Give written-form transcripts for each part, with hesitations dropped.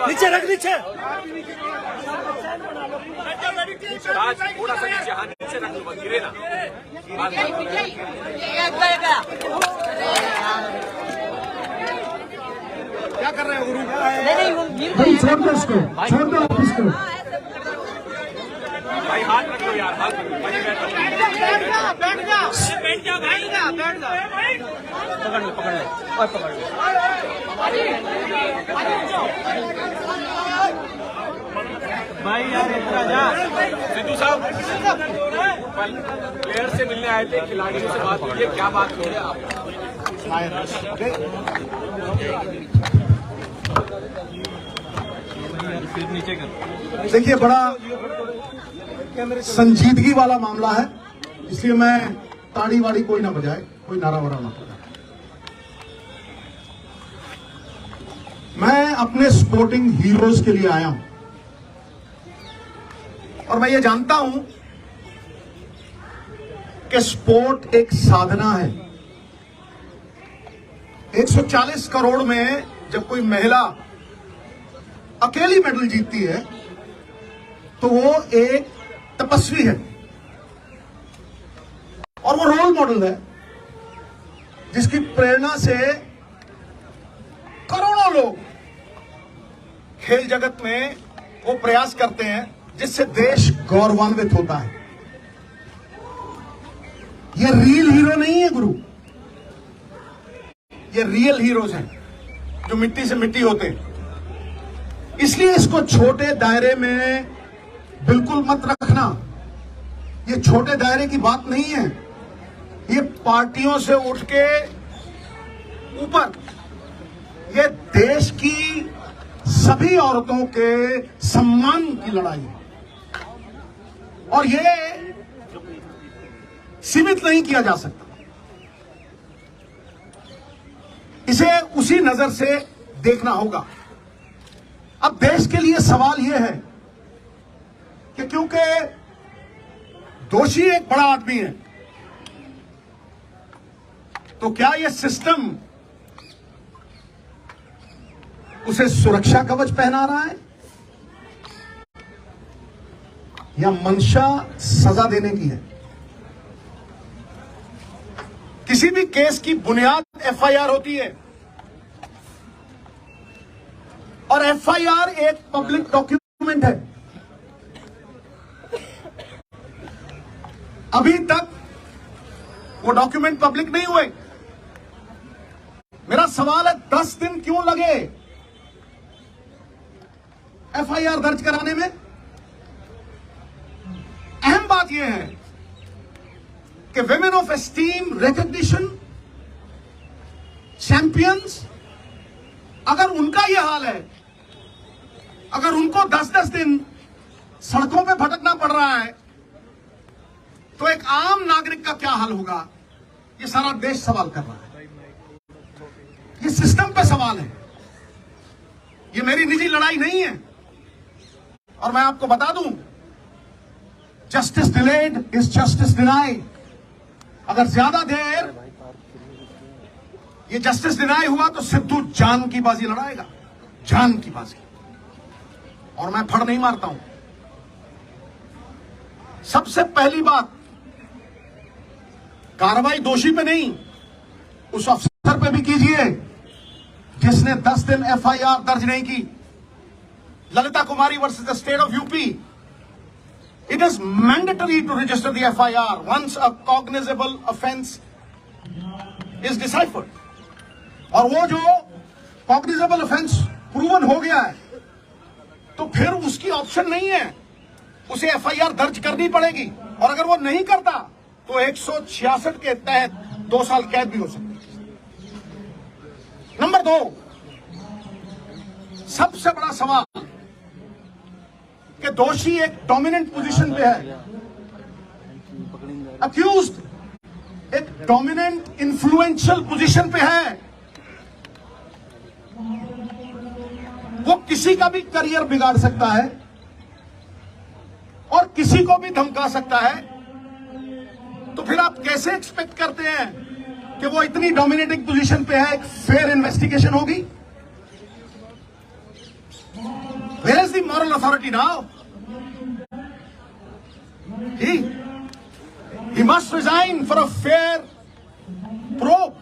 पीछे नीचे रख, नीचे थोड़ा सा नीचे, हाँ नीचे रख लो, गिरे ना। क्या कर रहे हो गुरु? भाई छोड़ दो उसको, छोड़ दो आप इसको। भाई हाथ रख लो यार, हाथ रख लो। बैठ जा भाई, बैठ जा। पकड़ लो, पकड़ लो और पकड़ लो। भाई यार जा। सिद्धू साहब प्लेयर से मिलने आए थे, खिलाड़ियों से बात कीजिए, क्या बात हो रही है आप? नीचे कर। देखिए बड़ा संजीदगी वाला मामला है, इसलिए मैं ताड़ी वाड़ी कोई ना बजाए, कोई नारा वारा ना बजाए। मैं अपने स्पोर्टिंग हीरोज के लिए आया हूं और मैं ये जानता हूं कि स्पोर्ट एक साधना है। 140 करोड़ में जब कोई महिला अकेली मेडल जीतती है तो वो एक तपस्वी है और वो रोल मॉडल है, जिसकी प्रेरणा से करोड़ों लोग खेल जगत में वो प्रयास करते हैं जिससे देश गौरवान्वित होता है। ये रियल हीरो नहीं है गुरु, ये रियल हीरोज हैं जो मिट्टी से मिट्टी होते हैं। इसलिए इसको छोटे दायरे में बिल्कुल मत रखना। ये छोटे दायरे की बात नहीं है, ये पार्टियों से उठ के ऊपर ये देश की सभी औरतों के सम्मान की लड़ाई है और ये सीमित नहीं किया जा सकता। इसे उसी नजर से देखना होगा। अब देश के लिए सवाल यह है कि क्योंकि दोषी एक बड़ा आदमी है, तो क्या यह सिस्टम उसे सुरक्षा कवच पहना रहा है या मंशा सजा देने की है? किसी भी केस की बुनियाद एफआईआर होती है और एफआईआर एक पब्लिक डॉक्यूमेंट है। अभी तक वो डॉक्यूमेंट पब्लिक नहीं हुए। मेरा सवाल है 10 दिन क्यों लगे एफआईआर दर्ज कराने में? अहम बात यह है कि women of esteem, recognition, champions, अगर उनका यह हाल है, अगर उनको 10-10 दिन सड़कों पे भटकना पड़ रहा है, तो एक आम नागरिक का क्या हाल होगा? ये सारा देश सवाल कर रहा है। ये सिस्टम पे सवाल है, ये मेरी निजी लड़ाई नहीं है। और मैं आपको बता दूं, justice delayed is justice denied. अगर ज्यादा देर ये जस्टिस डिनाई हुआ तो सिद्धू जान की बाजी लड़ाएगा, जान की बाजी। और मैं फड़ नहीं मारता हूं। सबसे पहली बात, कार्रवाई दोषी पे नहीं, उस अफसर पे भी कीजिए जिसने 10 दिन एफआईआर दर्ज नहीं की। Lalita Kumari versus the state of UP, it is mandatory to register the FIR once a cognizable offense is deciphered. और वो जो cognizable offense proven हो गया है, तो फिर उसकी ऑप्शन नहीं है, उसे FIR दर्ज करनी पड़ेगी। और अगर वो नहीं करता तो 166 के तहत 2 साल कैद भी हो सकती है। नंबर 2, सबसे बड़ा सवाल कि दोषी एक डोमिनेंट पोजीशन पे है, अक्यूज्ड एक डोमिनेंट इन्फ्लुएंशियल पोजीशन पे है। वो किसी का भी करियर बिगाड़ सकता है और किसी को भी धमका सकता है, तो फिर आप कैसे एक्सपेक्ट करते हैं कि वो इतनी डोमिनेटिंग पोजीशन पे है, एक फेयर इन्वेस्टिगेशन होगी? Where is the moral authority now? He must resign for a fair probe,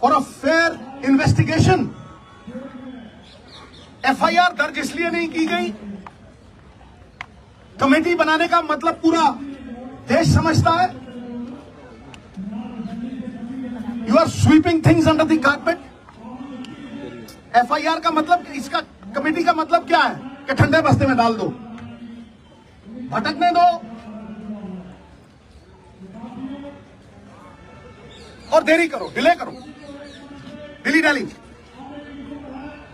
for a fair investigation. FIR दर्ज इसलिए नहीं की गई, कमेटी बनाने का मतलब पूरा देश समझता है। You are sweeping things under the carpet. FIR का मतलब, इसका कमेटी का मतलब क्या है कि ठंडे बस्ते में डाल दो, भटकने दो और देरी करो, डिले करो, दिल्ली डैली।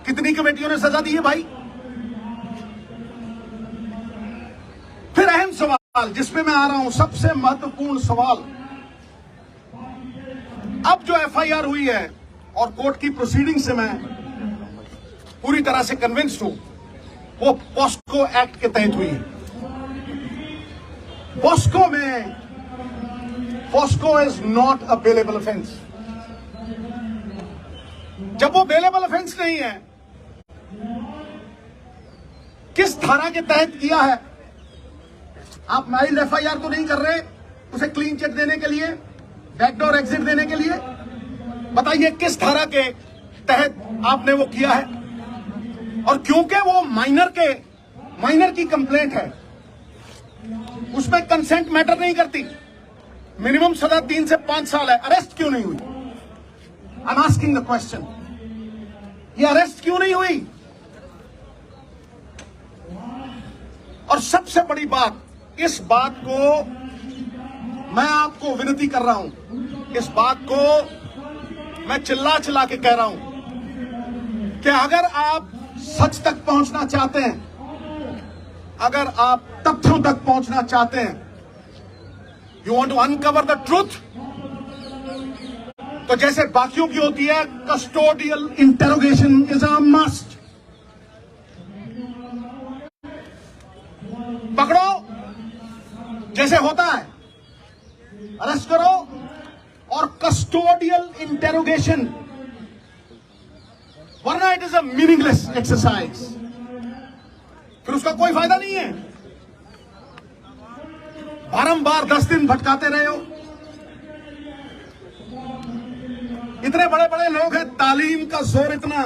कितनी कमेटियों ने सजा दी है भाई? फिर अहम सवाल जिसमें मैं आ रहा हूं, सबसे महत्वपूर्ण सवाल, अब जो FIR हुई है और कोर्ट की प्रोसीडिंग से मैं पूरी तरह से कन्विंस्ड हूं, वो पॉस्को एक्ट के तहत हुई है। पॉस्को में, POCSO is not a bailable offence. जब वो बेलेबल ऑफेंस नहीं है, किस धारा के तहत किया है? आप माइल्ड FIR तो नहीं कर रहे उसे क्लीन चिट देने के लिए, बैकडोर एग्जिट देने के लिए। बताइए किस धारा के तहत आपने वो किया है? और क्योंकि वो माइनर की कंप्लेंट है, उसमें कंसेंट मैटर नहीं करती। मिनिमम सजा 3 से 5 साल है, अरेस्ट क्यों नहीं हुई? I am asking the question, ये अरेस्ट क्यों नहीं हुई? और सबसे बड़ी बात, इस बात को मैं आपको विनती कर रहा हूं, इस बात को मैं चिल्ला चिल्ला के कह रहा हूं कि अगर आप सच तक पहुंचना चाहते हैं, अगर आप तथ्यों तक पहुंचना चाहते हैं, you want to uncover the truth, तो जैसे बाकियों की होती है, custodial interrogation is a must. पकड़ो जैसे होता है, अरेस्ट करो, और कस्टोडियल इंटेरोगेशन, वरना it is a meaningless exercise, फिर उसका कोई फायदा नहीं है। बारंबार 10 दिन भटकाते रहे हो, इतने बड़े बड़े लोग हैं, तालीम का जोर इतना,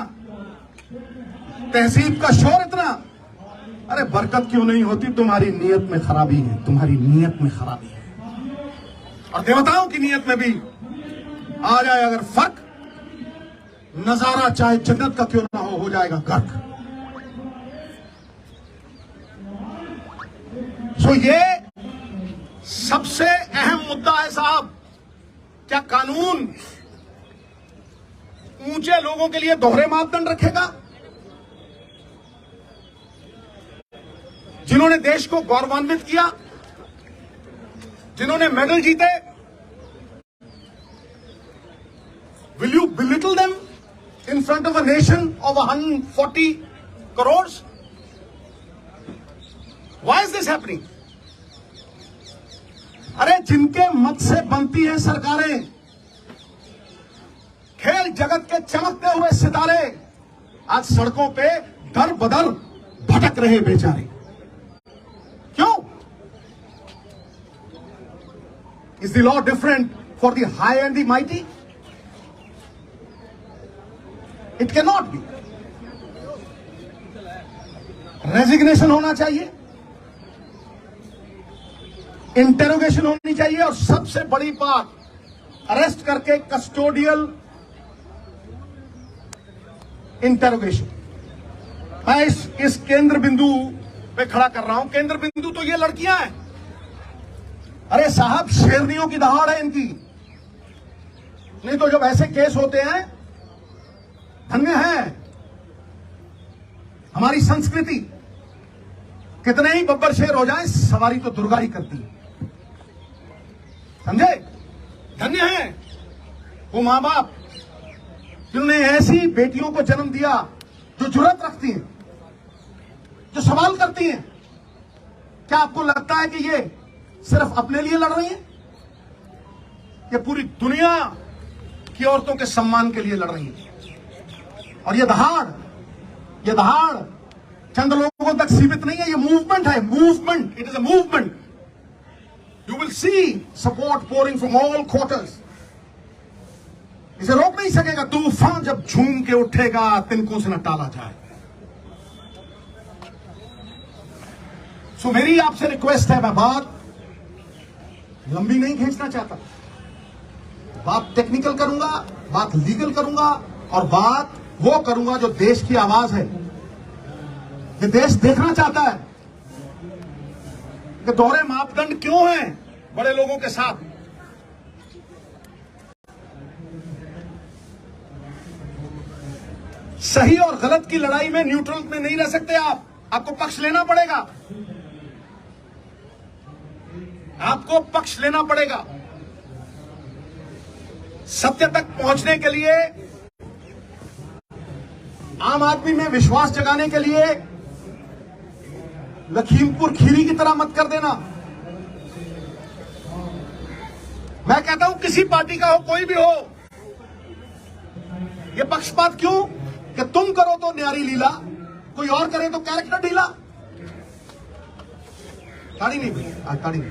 तहजीब का शोर इतना, अरे बरकत क्यों नहीं होती? तुम्हारी नीयत में खराबी है, तुम्हारी नीयत में खराबी है। और देवताओं की नीयत में भी आ जाए अगर फर्क, नजारा चाहे जन्नत का क्यों ना हो जाएगा गर्क। सो ये सबसे अहम मुद्दा है साहब। क्या कानून ऊंचे लोगों के लिए दोहरे मापदंड रखेगा? जिन्होंने देश को गौरवान्वित किया, जिन्होंने मेडल जीते, will you belittle them in front of a nation of 140 crore? Why is this happening? अरे जिनके मत से बनती हैं सरकारें, खेल जगत के चमकते हुए सितारे, आज सड़कों पे दर बदर भटक रहे बेचारे। क्यों? Is the law different for the high and the mighty? It can not be. Resignation होना चाहिए, इंटेरोगेशन होनी चाहिए, और सबसे बड़ी बात, अरेस्ट करके कस्टोडियल इंटेरोगेशन। मैं इस केंद्र बिंदु पे खड़ा कर रहा हूं। केंद्र बिंदु तो ये लड़कियां हैं। अरे साहब, शेरनियों की दहाड़ है इनकी। नहीं तो जब ऐसे केस होते हैं, धन्य है हमारी संस्कृति। कितने ही बब्बर शेर हो जाए, सवारी तो दुर्गा ही करती है, समझे? धन्य है वो मां बाप जिन्होंने ऐसी बेटियों को जन्म दिया जो जुर्रत रखती हैं, जो सवाल करती हैं। क्या आपको लगता है कि ये सिर्फ अपने लिए लड़ रही हैं? ये पूरी दुनिया की औरतों के सम्मान के लिए लड़ रही हैं। और ये दहाड़ चंद लोगों तक सीमित नहीं है, ये मूवमेंट है, movement. It is a movement. You will see support pouring from all quarters. इसे रोक नहीं सकेगा तूफान, जब झूम के उठेगा तिनकों से न टाला जाए। सो मेरी आपसे रिक्वेस्ट है, मैं बात लंबी नहीं खींचना चाहता, बात टेक्निकल करूंगा, बात लीगल करूंगा और बात वो करूंगा जो देश की आवाज है। ये देश देखना चाहता है कि दोहरे मापदंड क्यों हैं बड़े लोगों के साथ। सही और गलत की लड़ाई में न्यूट्रल में नहीं रह सकते आप, आपको पक्ष लेना पड़ेगा, आपको पक्ष लेना पड़ेगा। सत्य तक पहुंचने के लिए, आम आदमी में विश्वास जगाने के लिए लखीमपुर खीरी की तरह मत कर देना। मैं कहता हूं किसी पार्टी का हो, कोई भी हो, ये पक्षपात क्यों कि तुम करो तो न्यारी लीला, कोई और करे तो कैरेक्टर ढीला। ताड़ी नहीं भाई, आज ताड़ी नहीं।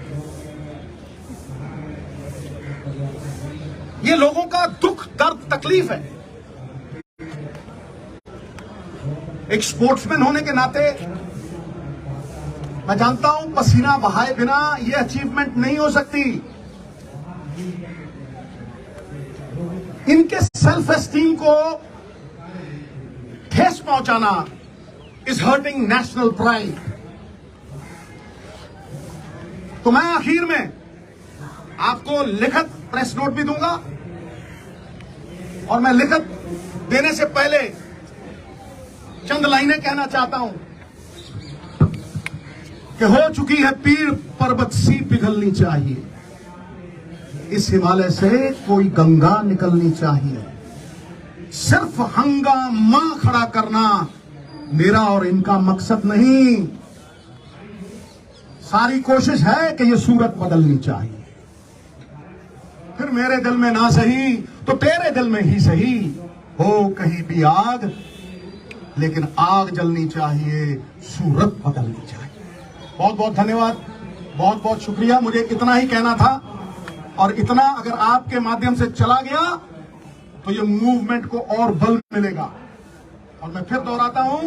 ये लोगों का दुख, दर्द, तकलीफ है। एक स्पोर्ट्समैन होने के नाते मैं जानता हूं पसीना बहाए बिना ये अचीवमेंट नहीं हो सकती। इनके सेल्फ एस्टीम को ठेस पहुंचाना इज हर्टिंग नेशनल प्राइड। तो मैं आखिर में आपको लिखित प्रेस नोट भी दूंगा और मैं लिखित देने से पहले चंद लाइनें कहना चाहता हूं कि हो चुकी है पीर पर्वत सी पिघलनी चाहिए, इस हिमालय से कोई गंगा निकलनी चाहिए। सिर्फ हंगामा खड़ा करना मेरा और इनका मकसद नहीं, सारी कोशिश है कि यह सूरत बदलनी चाहिए। फिर मेरे दिल में ना सही तो तेरे दिल में ही सही, हो कहीं भी आग लेकिन आग जलनी चाहिए, सूरत बदलनी चाहिए। बहुत बहुत धन्यवाद, बहुत बहुत शुक्रिया। मुझे इतना ही कहना था और इतना अगर आपके माध्यम से चला गया तो ये मूवमेंट को और बल मिलेगा। और मैं फिर दोहराता हूं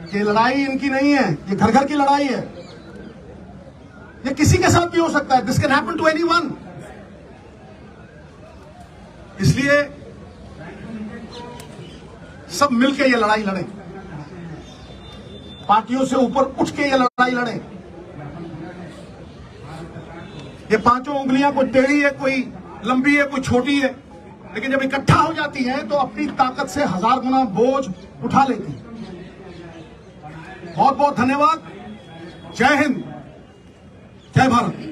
कि लड़ाई इनकी नहीं है, ये घर घर की लड़ाई है। ये किसी के साथ भी हो सकता है, this can happen to anyone. इसलिए सब मिलकर ये लड़ाई लड़ें, पार्टियों से ऊपर उठ के ये लड़ाई लड़ें। ये पांचों उंगलियां कोई टेढ़ी है, कोई लंबी है, कोई छोटी है, लेकिन जब इकट्ठा हो जाती हैं तो अपनी ताकत से 1000 गुना बोझ उठा लेती हैं। बहुत बहुत धन्यवाद। जय हिंद, जय भारत।